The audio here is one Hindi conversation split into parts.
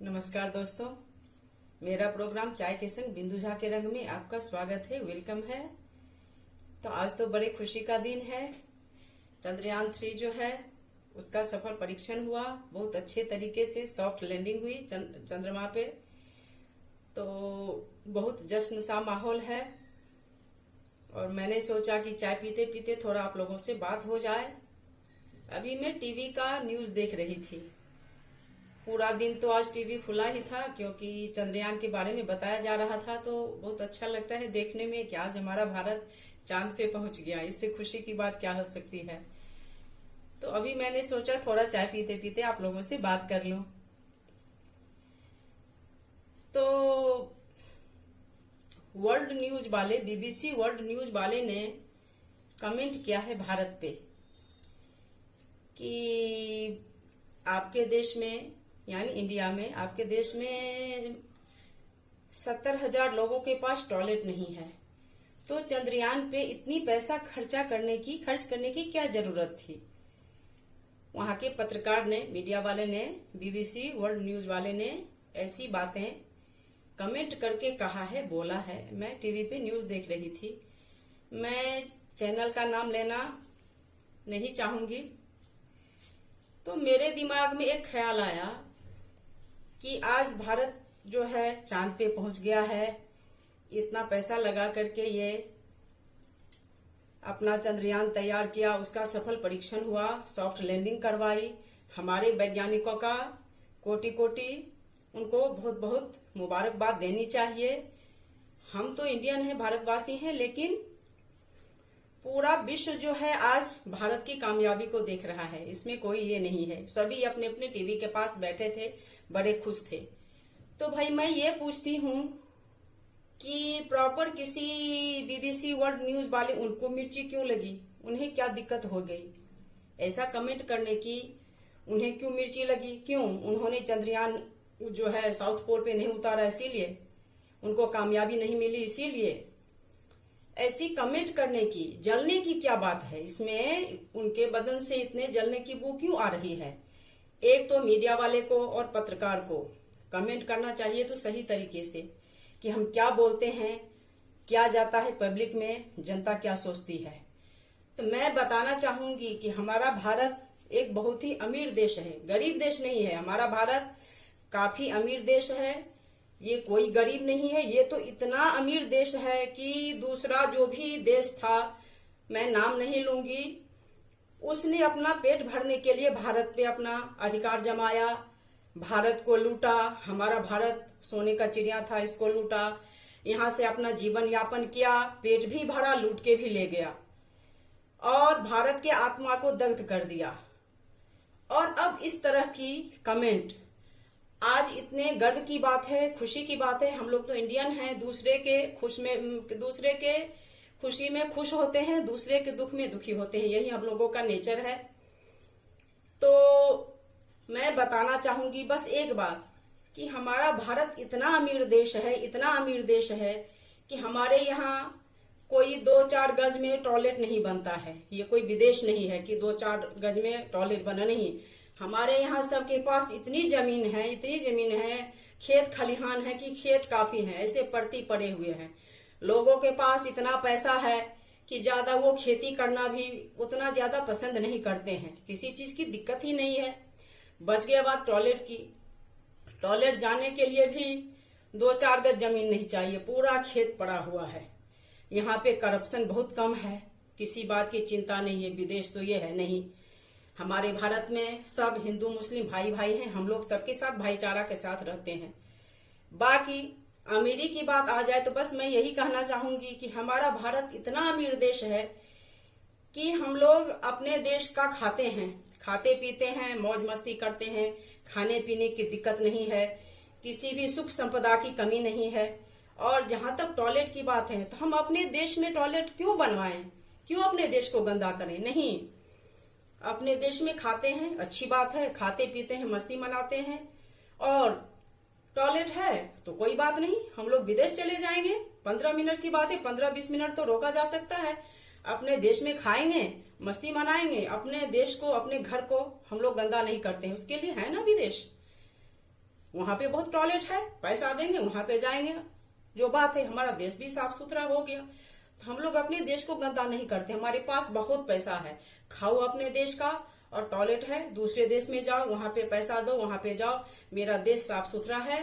नमस्कार दोस्तों, मेरा प्रोग्राम चाय के संग बिंदु झा के रंग में आपका स्वागत है, वेलकम है। तो आज तो बड़े खुशी का दिन है। चंद्रयान 3 जो है उसका सफल परीक्षण हुआ, बहुत अच्छे तरीके से सॉफ्ट लैंडिंग हुई चंद्रमा पे। तो बहुत जश्न सा माहौल है और मैंने सोचा कि चाय पीते पीते थोड़ा आप लोगों से बात हो जाए। अभी मैं टीवी का न्यूज़ देख रही थी। पूरा दिन तो आज टीवी खुला ही था क्योंकि चंद्रयान के बारे में बताया जा रहा था। तो बहुत अच्छा लगता है देखने में कि आज हमारा भारत चांद पे पहुंच गया। इससे खुशी की बात क्या हो सकती है। तो अभी मैंने सोचा थोड़ा चाय पीते पीते आप लोगों से बात कर लूं। तो वर्ल्ड न्यूज वाले, बीबीसी वर्ल्ड न्यूज वाले ने कमेंट किया है भारत पे कि आपके देश में यानी इंडिया में, आपके देश में 70,000 लोगों के पास टॉयलेट नहीं है। तो चंद्रयान पे इतनी पैसा खर्च करने की क्या जरूरत थी। वहां के पत्रकार ने, मीडिया वाले ने, बीबीसी वर्ल्ड न्यूज वाले ने ऐसी बातें कमेंट करके कहा है, बोला है। मैं टीवी पे न्यूज देख रही थी। मैं चैनल का नाम लेना नहीं चाहूंगी। तो मेरे दिमाग में एक ख्याल आया कि आज भारत जो है चांद पे पहुंच गया है। इतना पैसा लगा करके ये अपना चंद्रयान तैयार किया, उसका सफल परीक्षण हुआ, सॉफ्ट लैंडिंग करवाई। हमारे वैज्ञानिकों का कोटि कोटि उनको बहुत बहुत मुबारकबाद देनी चाहिए। हम तो इंडियन हैं, भारतवासी हैं, लेकिन पूरा विश्व जो है आज भारत की कामयाबी को देख रहा है। इसमें कोई ये नहीं है। सभी अपने अपने टीवी के पास बैठे थे, बड़े खुश थे। तो भाई मैं ये पूछती हूँ कि प्रॉपर किसी बीबीसी वर्ल्ड न्यूज वाले, उनको मिर्ची क्यों लगी? उन्हें क्या दिक्कत हो गई ऐसा कमेंट करने की? उन्हें क्यों मिर्ची लगी? क्यों? उन्होंने चंद्रयान जो है साउथ पोल पे नहीं उतारा इसीलिए? उनको कामयाबी नहीं मिली इसीलिए? ऐसी कमेंट करने की, जलने की क्या बात है इसमें? उनके बदन से इतने जलने की बू क्यों आ रही है? एक तो मीडिया वाले को और पत्रकार को कमेंट करना चाहिए तो सही तरीके से कि हम क्या बोलते हैं, क्या जाता है पब्लिक में, जनता क्या सोचती है। तो मैं बताना चाहूंगी कि हमारा भारत एक बहुत ही अमीर देश है, गरीब देश नहीं है। हमारा भारत काफी अमीर देश है, ये कोई गरीब नहीं है। ये तो इतना अमीर देश है कि दूसरा जो भी देश था, मैं नाम नहीं लूंगी, उसने अपना पेट भरने के लिए भारत पे अपना अधिकार जमाया, भारत को लूटा। हमारा भारत सोने का चिड़िया था, इसको लूटा, यहाँ से अपना जीवन यापन किया, पेट भी भरा, लूट के भी ले गया और भारत के आत्मा को दग्ध कर दिया। और अब इस तरह की कमेंट, आज इतने गर्व की बात है, खुशी की बात है। हम लोग तो इंडियन हैं, दूसरे के खुशी में खुश होते हैं, दूसरे के दुख में दुखी होते हैं। यही हम लोगों का नेचर है। तो मैं बताना चाहूंगी बस एक बात कि हमारा भारत इतना अमीर देश है, इतना अमीर देश है कि हमारे यहाँ कोई 2-4 गज में टॉयलेट नहीं बनता है। ये कोई विदेश नहीं है कि 2-4 गज में टॉयलेट बना, नहीं। हमारे यहाँ सबके पास इतनी जमीन है, खेत खलिहान है कि खेत काफी है, ऐसे पड़ती पड़े हुए हैं। लोगों के पास इतना पैसा है कि ज्यादा वो खेती करना भी उतना ज्यादा पसंद नहीं करते हैं। किसी चीज की दिक्कत ही नहीं है। बच गया बात टॉयलेट की। टॉयलेट जाने के लिए भी 2-4 गज जमीन नहीं चाहिए, पूरा खेत पड़ा हुआ है। यहाँ पे करप्शन बहुत कम है, किसी बात की चिंता नहीं है। विदेश तो ये है नहीं। हमारे भारत में सब हिंदू मुस्लिम भाई भाई हैं, हम लोग सबके साथ भाईचारा के साथ रहते हैं। बाकी अमीरी की बात आ जाए तो बस मैं यही कहना चाहूंगी कि हमारा भारत इतना अमीर देश है कि हम लोग अपने देश का खाते हैं, खाते पीते हैं, मौज मस्ती करते हैं, खाने पीने की दिक्कत नहीं है, किसी भी सुख संपदा की कमी नहीं है। और जहां तक टॉयलेट की बात है तो हम अपने देश में टॉयलेट क्यों बनवाएं? क्यों अपने देश को गंदा करें? नहीं, अपने देश में खाते हैं, अच्छी बात है, खाते पीते हैं, मस्ती मनाते हैं। और टॉयलेट है तो कोई बात नहीं, हम लोग विदेश चले जाएंगे। 15 मिनट की बात है, 15-20 मिनट तो रोका जा सकता है। अपने देश में खाएंगे, मस्ती मनाएंगे, अपने देश को, अपने घर को हम लोग गंदा नहीं करते हैं। उसके लिए है ना विदेश। वहां पे बहुत टॉयलेट है, पैसा देंगे वहां पे जाएंगे, जो बात है। हमारा देश भी साफ सुथरा हो गया। हम लोग अपने देश को गंदा नहीं करते, हमारे पास बहुत पैसा है, खाओ अपने देश का। और टॉयलेट है, दूसरे देश में जाओ, वहां पे पैसा दो, वहां पे जाओ। मेरा देश साफ सुथरा है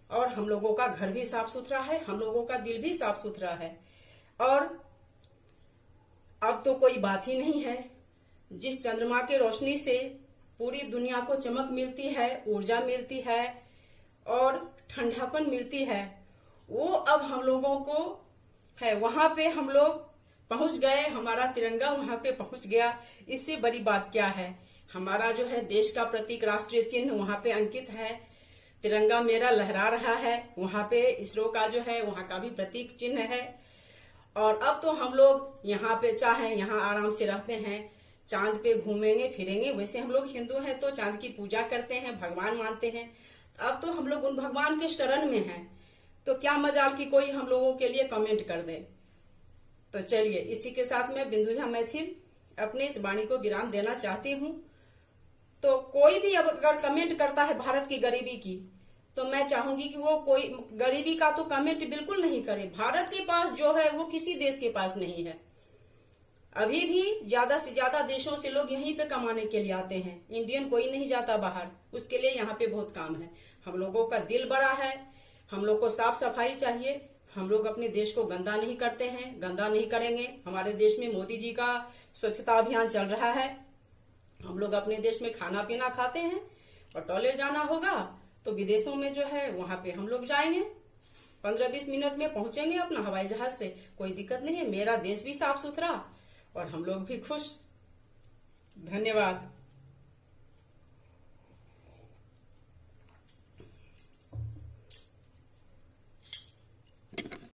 और हम लोगों का घर भी साफ सुथरा है, हम लोगों का दिल भी साफ सुथरा है। और अब तो कोई बात ही नहीं है। जिस चंद्रमा की रोशनी से पूरी दुनिया को चमक मिलती है, ऊर्जा मिलती है और ठंडापन मिलती है, वो अब हम लोगों को है। वहां पे हम लोग पहुंच गए, हमारा तिरंगा वहां पे पहुंच गया। इससे बड़ी बात क्या है। हमारा जो है देश का प्रतीक राष्ट्रीय चिन्ह वहां पे अंकित है, तिरंगा मेरा लहरा रहा है। वहां पे इसरो का जो है वहां का भी प्रतीक चिन्ह है। और अब तो हम लोग यहाँ पे चाहे यहाँ आराम से रहते हैं, चांद पे घूमेंगे फिरेंगे। वैसे हम लोग हिंदू हैं तो चांद की पूजा करते हैं, भगवान मानते हैं। अब तो हम लोग उन भगवान के शरण में हैं, तो क्या मजाल कि कोई हम लोगों के लिए कमेंट कर दे। तो चलिए, इसी के साथ मैं बिंदुजा मैथिल अपने इस वाणी को विराम देना चाहती हूँ। तो कोई भी अगर कमेंट करता है भारत की गरीबी की, तो मैं चाहूंगी कि वो कोई गरीबी का तो कमेंट बिल्कुल नहीं करे। भारत के पास जो है वो किसी देश के पास नहीं है। अभी भी ज्यादा से ज्यादा देशों से लोग यहीं पे कमाने के लिए आते हैं। इंडियन कोई नहीं जाता बाहर, उसके लिए यहाँ पे बहुत काम है। हम लोगों का दिल बड़ा है, हम लोग को साफ सफाई चाहिए। हम लोग अपने देश को गंदा नहीं करते हैं, गंदा नहीं करेंगे। हमारे देश में मोदी जी का स्वच्छता अभियान चल रहा है। हम लोग अपने देश में खाना पीना खाते हैं और टॉयलेट जाना होगा तो विदेशों में जो है वहां पे हम लोग जाएंगे, 15-20 मिनट में पहुंचेंगे अपना हवाई जहाज से। कोई दिक्कत नहीं है, मेरा देश भी साफ सुथरा और हम लोग भी खुश। धन्यवाद।